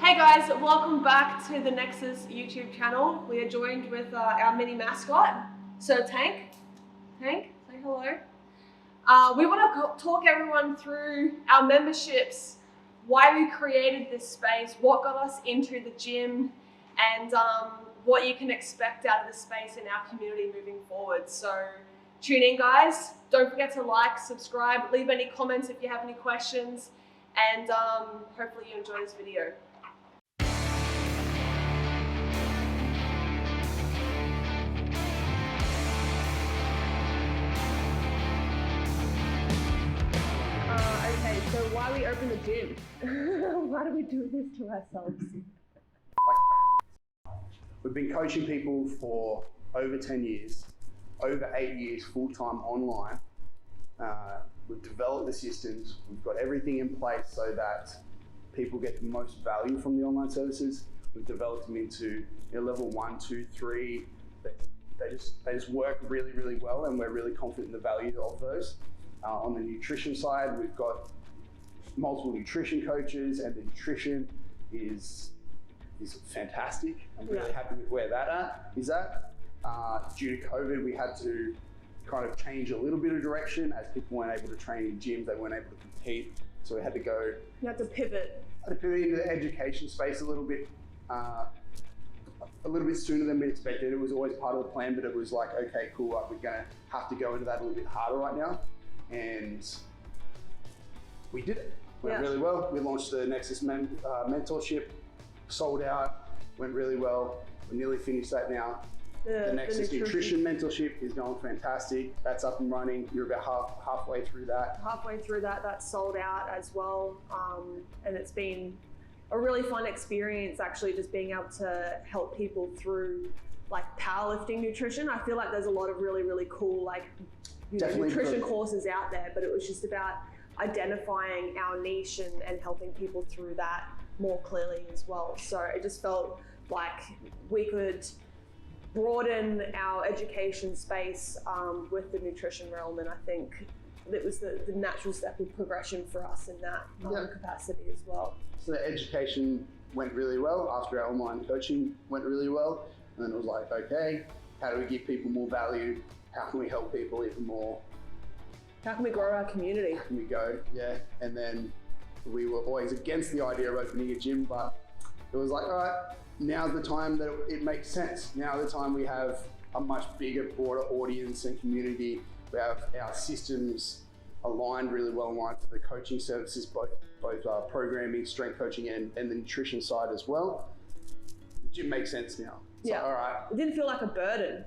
Hey guys, welcome back to the Nexus YouTube channel. We are joined with our mini mascot, Sir Tank. Tank, say hello. We want to talk everyone through our memberships, why we created this space, what got us into the gym, and what you can expect out of the space in our community moving forward. So tune in, guys. Don't forget to like, subscribe, leave any comments if you have any questions, and hopefully you enjoy this video. Okay, so why we open the gym? Why do we do this to ourselves? We've been coaching people for over 10 years, over 8 years full-time online. We've developed the systems, we've got everything in place so that people get the most value from the online services. We've developed them into level 1, 2, 3. They just work really, really well, and we're really confident in the value of those. On the nutrition side, we've got multiple nutrition coaches, and the nutrition is fantastic. I'm really happy with where that is at. Due to COVID, we had to kind of change a little bit of direction as people weren't able to train in gyms, they weren't able to compete. So we had to go. You had to pivot. Into the education space a little bit sooner than we expected. It was always part of the plan, but it was like, okay, cool, we're gonna have to go into that a little bit harder right now. And we did it. Went really well. We launched the Nexus mentorship, sold out, went really well. We're nearly finished that now. The Nexus nutrition mentorship is going fantastic. That's up and running. You're about halfway through that. Halfway through that, that's sold out as well. And it's been a really fun experience actually, just being able to help people through like powerlifting nutrition. I feel like there's a lot of really, really cool nutrition courses out there, but it was just about identifying our niche and helping people through that more clearly as well. So it just felt like we could broaden our education space with the nutrition realm, and I think that was the natural step of progression for us in that capacity as well. So the education went really well after our online coaching went really well, and then it was like, okay, how do we give people more value? How can we help people even more? How can we grow our community? How can we go? Yeah. And then we were always against the idea of opening a gym, but it was like, all right, now's the time that it makes sense. Now the time we have a much bigger, broader audience and community. We have our systems aligned really well aligned for the coaching services, both programming, strength coaching, and the nutrition side as well. The gym makes sense now. So, all right. It didn't feel like a burden.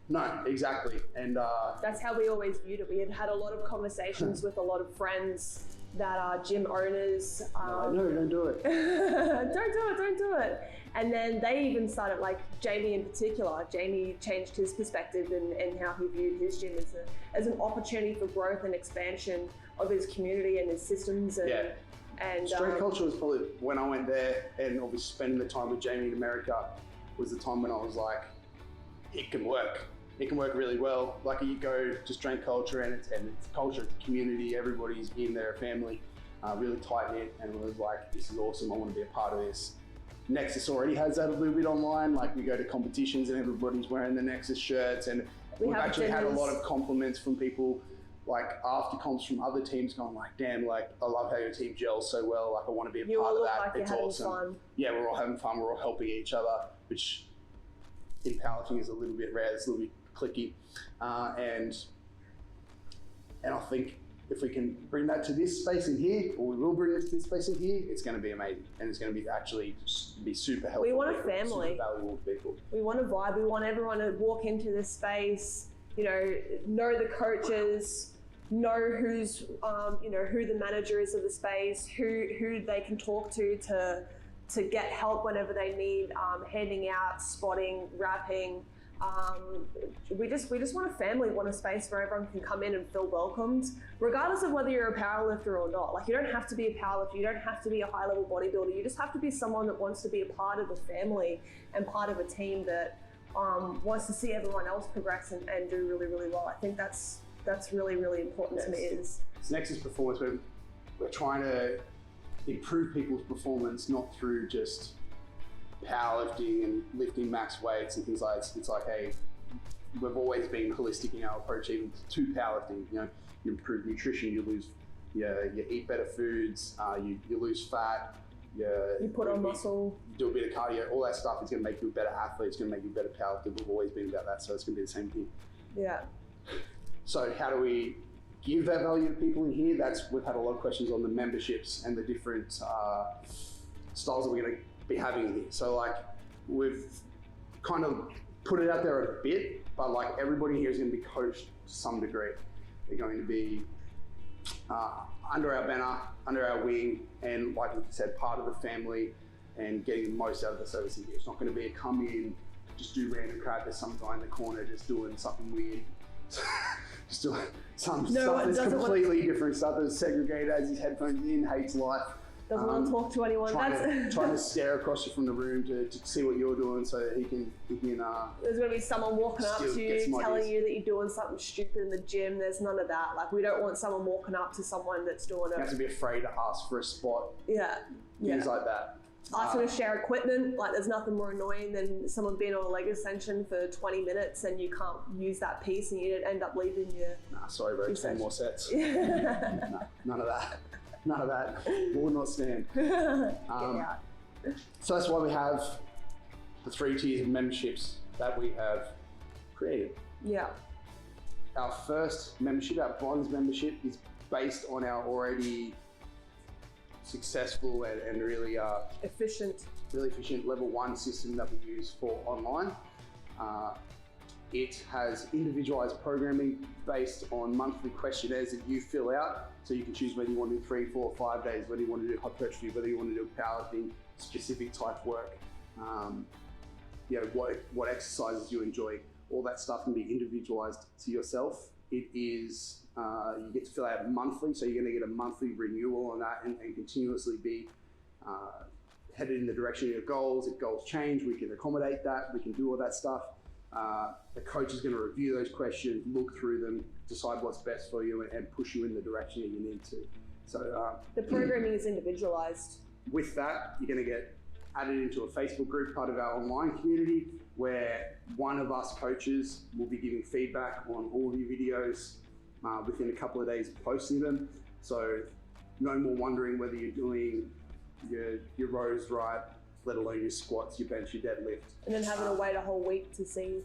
No, exactly. And that's how we always viewed it. We had a lot of conversations with a lot of friends that are gym owners. No, don't do it. Don't do it. And then they even started, like Jamie in particular, Jamie changed his perspective and how he viewed his gym as an opportunity for growth and expansion of his community and his systems. And strength culture was probably when I went there, and obviously spending the time with Jamie in America was the time when I was like, it can work. It can work really well. Like you go to strength culture and it's culture, it's community, everybody's in there, a family, really tight knit, and it was like, this is awesome, I want to be a part of this. Nexus already has that a little bit online, like we go to competitions and everybody's wearing the Nexus shirts, and we've actually had a lot of compliments from people, like after comps from other teams going like, damn, like I love how your team gels so well, like I want to be a part of that, like it's awesome. Fun. Yeah, we're all having fun, we're all helping each other, which in powerlifting is a little bit rare, it's a little bit clicky, and I think if we can bring that to this space in here, or we will bring it to this space in here, it's going to be amazing, and it's going to be actually be super helpful. We want a family, super valuable to people. We want a vibe. We want everyone to walk into this space, know the coaches, know who's who the manager is of the space, who they can talk to get help whenever they need, handing out, spotting, wrapping. We just want a family, want a space where everyone can come in and feel welcomed, regardless of whether you're a powerlifter or not. Like, you don't have to be a powerlifter, you don't have to be a high-level bodybuilder, you just have to be someone that wants to be a part of the family and part of a team that wants to see everyone else progress and do really, really well. I think that's really, really important to me. Nexus Performance, we're trying to improve people's performance, not through just powerlifting and lifting max weights and things like that. It's like, hey, we've always been holistic in our approach even to powerlifting. You know, you improve nutrition, you eat better foods, you lose fat, you put on muscle, you do a bit of cardio, all that stuff is going to make you a better athlete, it's going to make you a better powerlifter. We've always been about that, so it's going to be the same thing. Yeah. So how do we give that value to people in here? We've had a lot of questions on the memberships and the different styles that we're going to be having here. So like we've kind of put it out there a bit, but like everybody here is going to be coached to some degree. They're going to be under our banner, under our wing, and like you said, part of the family and getting the most out of the service. It's not going to be a come in, just do random crap. There's some guy in the corner just doing something weird. Just doing stuff that's completely different, stuff that's segregated, has his headphones in, hates life. Doesn't want to talk to anyone. Trying to stare across you from the room to see what you're doing so that he can there's going to be someone walking up to you telling you that you're doing something stupid in the gym. There's none of that. Like, we don't want someone walking up to someone that's doing it. You have to be afraid to ask for a spot. Yeah. Things like that. Asking to share equipment, like there's nothing more annoying than someone being on a leg extension for 20 minutes and you can't use that piece and you end up leaving your... Nah, sorry bro, 10 more sets. Nah, none of that. None of that. Will not stand. So that's why we have the 3 tiers of memberships that we have created. Yeah. Our first membership, our bronze membership, is based on our already successful and really efficient level 1 system that we use for online. It has individualized programming based on monthly questionnaires that you fill out. So you can choose whether you want to do 3, 4, 5 days, whether you want to do hypertrophy, whether you want to do powerlifting, specific type work, what exercises you enjoy. All that stuff can be individualized to yourself. It is, you get to fill out monthly, so you're going to get a monthly renewal on that and continuously be headed in the direction of your goals. If goals change, we can accommodate that. We can do all that stuff. The coach is going to review those questions, look through them, decide what's best for you, and push you in the direction that you need to. So the programming is individualized. With that, you're going to get added into a Facebook group, part of our online community, where one of us coaches will be giving feedback on all of your videos within a couple of days of posting them. So no more wondering whether you're doing your rows right, let alone your squats, your bench, your deadlift. And then having to wait a whole week to see,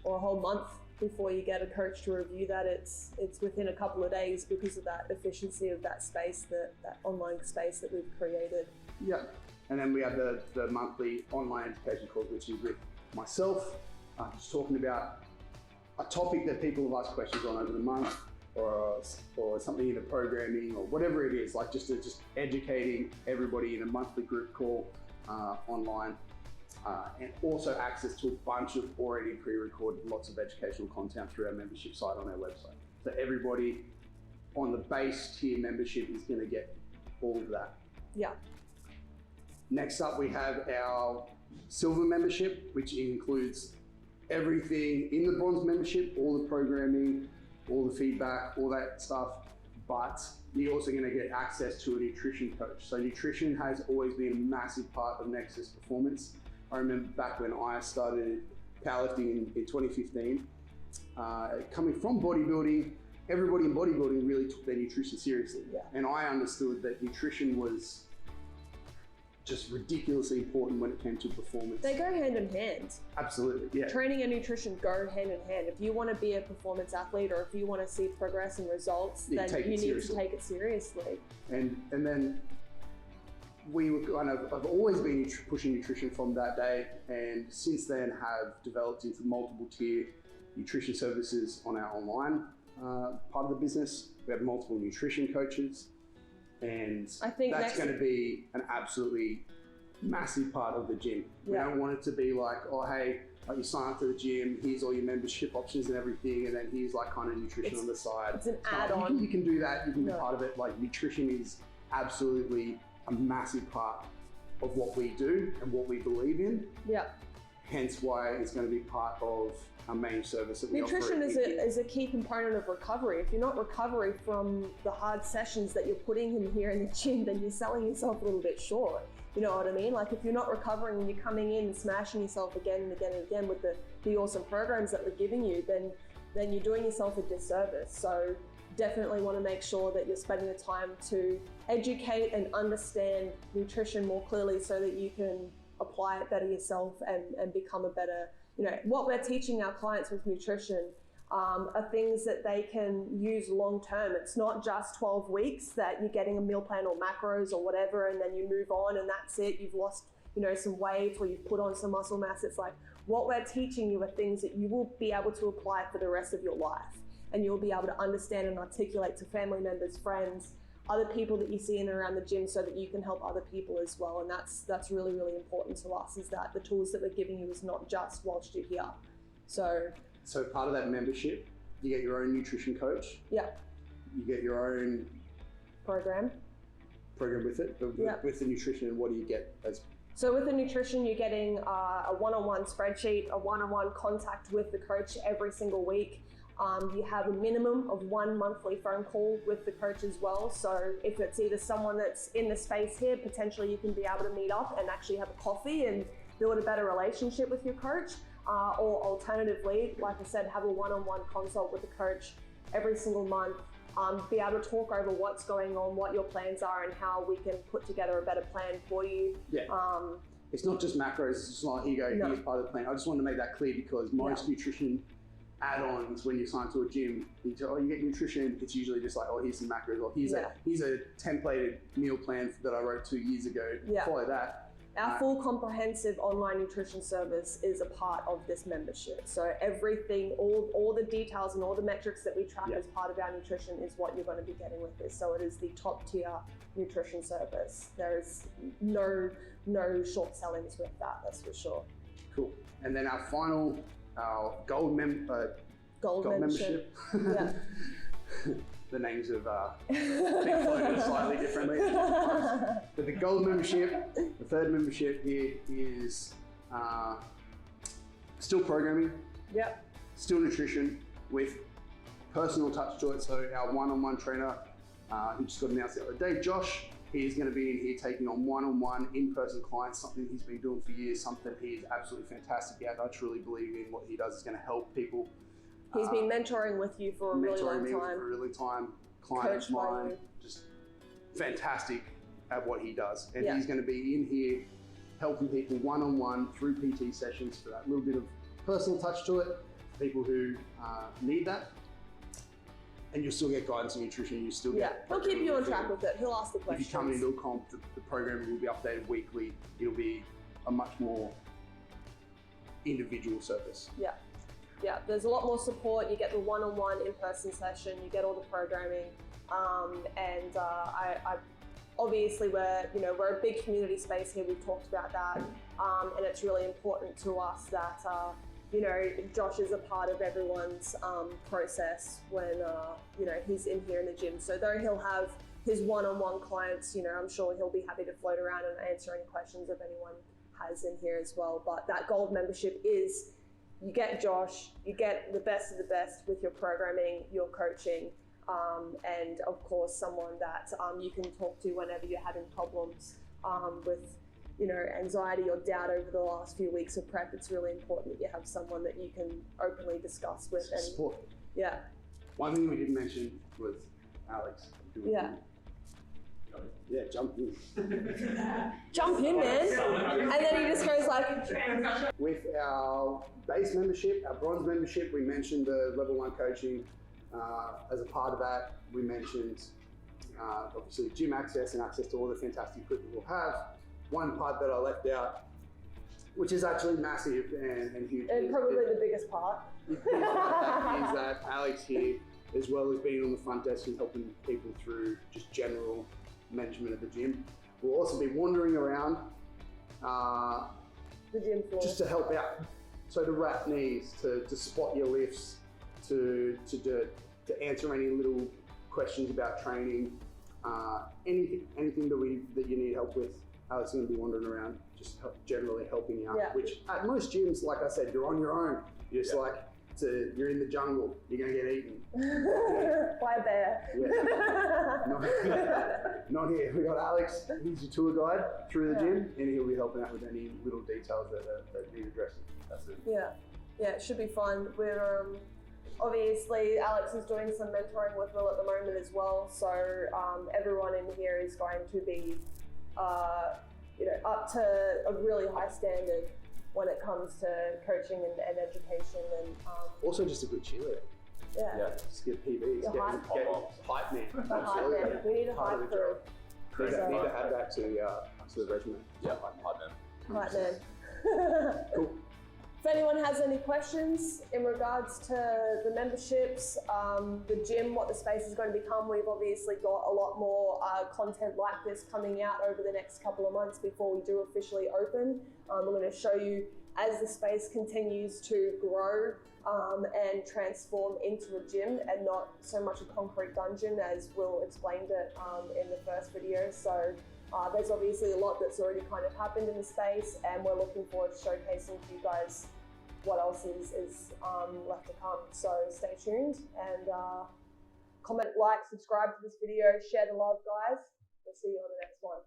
or a whole month before you get a coach to review that. It's within a couple of days because of that efficiency of that space, that online space that we've created. Yeah. And then we have the monthly online education course, which is with myself, just talking about a topic that people have asked questions on over the month, or something in the programming, or whatever it is, like just educating everybody in a monthly group call online, and also access to a bunch of already pre-recorded lots of educational content through our membership site on our website. So everybody on the base tier membership is going to get all of that. Yeah. Next up, we have our silver membership, which includes everything in the bronze membership, all the programming, all the feedback, all that stuff, but you're also going to get access to a nutrition coach. So nutrition has always been a massive part of Nexus performance. I remember back when I started powerlifting in 2015, coming from bodybuilding, everybody in bodybuilding really took their nutrition seriously. Yeah. And I understood that nutrition was just ridiculously important when it came to performance. They go hand in hand. Absolutely, yeah. Training and nutrition go hand in hand. If you want to be a performance athlete, or if you want to see progress and results, then you need to take it seriously. And then we were have always been pushing nutrition from that day, and since then have developed into multiple tier nutrition services on our online part of the business. We have multiple nutrition coaches. And I think that's going to be an absolutely massive part of the gym. Yeah. We don't want it to be like, oh, hey, you sign up to the gym, here's all your membership options and everything, and then here's like kind of nutrition on the side. It's an add-on. You can do that, you can be part of it. Like, nutrition is absolutely a massive part of what we do and what we believe in. Yeah. hence why it's going to be part of our main service that we offer. Nutrition is a key component of recovery. If you're not recovering from the hard sessions that you're putting in here in the gym, then you're selling yourself a little bit short. You know what I mean? Like if you're not recovering and you're coming in and smashing yourself again and again and again with the awesome programs that we're giving you, then you're doing yourself a disservice. So definitely want to make sure that you're spending the time to educate and understand nutrition more clearly so that you can apply it better yourself and become a better, you know, what we're teaching our clients with nutrition are things that they can use long term. It's not just 12 weeks that you're getting a meal plan or macros or whatever and then you move on and that's it. You've lost, you know, some weight or you've put on some muscle mass. It's like what we're teaching you are things that you will be able to apply for the rest of your life, and you'll be able to understand and articulate to family members, friends, other people that you see in and around the gym so that you can help other people as well. And that's really, really important to us, is that the tools that we're giving you is not just whilst you're here. So part of that membership, you get your own nutrition coach. Yeah. You get your own program with it, but with the nutrition, and what do you get as? So with the nutrition, you're getting a one-on-one spreadsheet, a one-on-one contact with the coach every single week. You have a minimum of 1 monthly phone call with the coach as well. So if it's either someone that's in the space here, potentially you can be able to meet up and actually have a coffee and build a better relationship with your coach. Or alternatively, like I said, have a one-on-one consult with the coach every single month. Be able to talk over what's going on, what your plans are, and how we can put together a better plan for you. Yeah. It's not just macros, it's just like, here you go, here's part of the plan. I just want to make that clear because most nutrition add-ons when you sign to a gym, you get nutrition, it's usually just like, here's some macros, or here's a templated meal plan that I wrote 2 years ago, follow that. Our full comprehensive online nutrition service is a part of this membership. So everything, all the details and all the metrics that we track as part of our nutrition is what you're going to be getting with this. So it is the top tier nutrition service. There is no short sellings with that, that's for sure. Cool. And then our final, gold membership. Yeah. The names have been floated slightly differently. But the gold membership, the third membership here is still programming, still nutrition with personal touch to it. So our one-on-one trainer, who just got announced the other day, Josh, he's going to be in here taking on one-on-one in-person clients, something he's been doing for years, something he's absolutely fantastic at. I truly believe in what he does is going to help people. He's been mentoring with you for a really long time. For a really time. Client of mine, just fantastic at what he does. And he's going to be in here helping people one-on-one through PT sessions for that little bit of personal touch to it, people who need that. And you'll still get guidance on nutrition, you still get... He'll keep you on track with it. He'll ask the questions. If you come into a comp, the programming will be updated weekly. It'll be a much more individual service. Yeah, there's a lot more support. You get the one-on-one in-person session, you get all the programming, and I obviously we're a big community space here. We've talked about that, and it's really important to us that Josh is a part of everyone's process when he's in here in the gym. So though he'll have his one-on-one clients, I'm sure he'll be happy to float around and answer any questions if anyone has in here as well. But that gold membership is, you get Josh, you get the best of the best with your programming, your coaching, and of course someone that you can talk to whenever you're having problems with anxiety or doubt over the last few weeks of prep. It's really important that you have someone that you can openly discuss with. And support. Yeah. One thing we didn't mention was Alex. Yeah, jump in. Jump in, man. And then he just goes like... With our base membership, our bronze membership, we mentioned the level 1 coaching. As a part of that, we mentioned obviously gym access and access to all the fantastic equipment we'll have. One part that I left out, which is actually massive and huge. And probably the biggest part. Is that Alex here, as well as being on the front desk and helping people through just general management of the gym. We'll also be wandering around the gym floor just to help out. So to wrap knees, to spot your lifts, to answer any little questions about training, anything that you need help with. Alex is going to be wandering around, just generally helping out. Yeah. Which at most gyms, like I said, you're on your own. You're just like, you're in the jungle. You're going to get eaten. By a bear. Yeah. Not here. We got Alex. He's your tour guide through the gym, and he'll be helping out with any little details that need addressing. That's it. Yeah, it should be fun. We're obviously Alex is doing some mentoring with Will at the moment as well. So everyone in here is going to be, up to a really high standard when it comes to coaching and education and also just a good cheerleader. Yeah. Just get PBs, get hype man. The hype man. We need a hype crew. Need to add that to the regimen. Yeah, hype man. Hype man. Cool. If anyone has any questions in regards to the memberships, the gym, what the space is going to become, we've obviously got a lot more content like this coming out over the next couple of months before we do officially open. We're going to show you as the space continues to grow and transform into a gym and not so much a concrete dungeon as Will explained it in the first video. So there's obviously a lot that's already kind of happened in the space, and we're looking forward to showcasing to you guys what else is left to come. So stay tuned and comment, like, subscribe to this video, share the love, guys. We'll see you on the next one.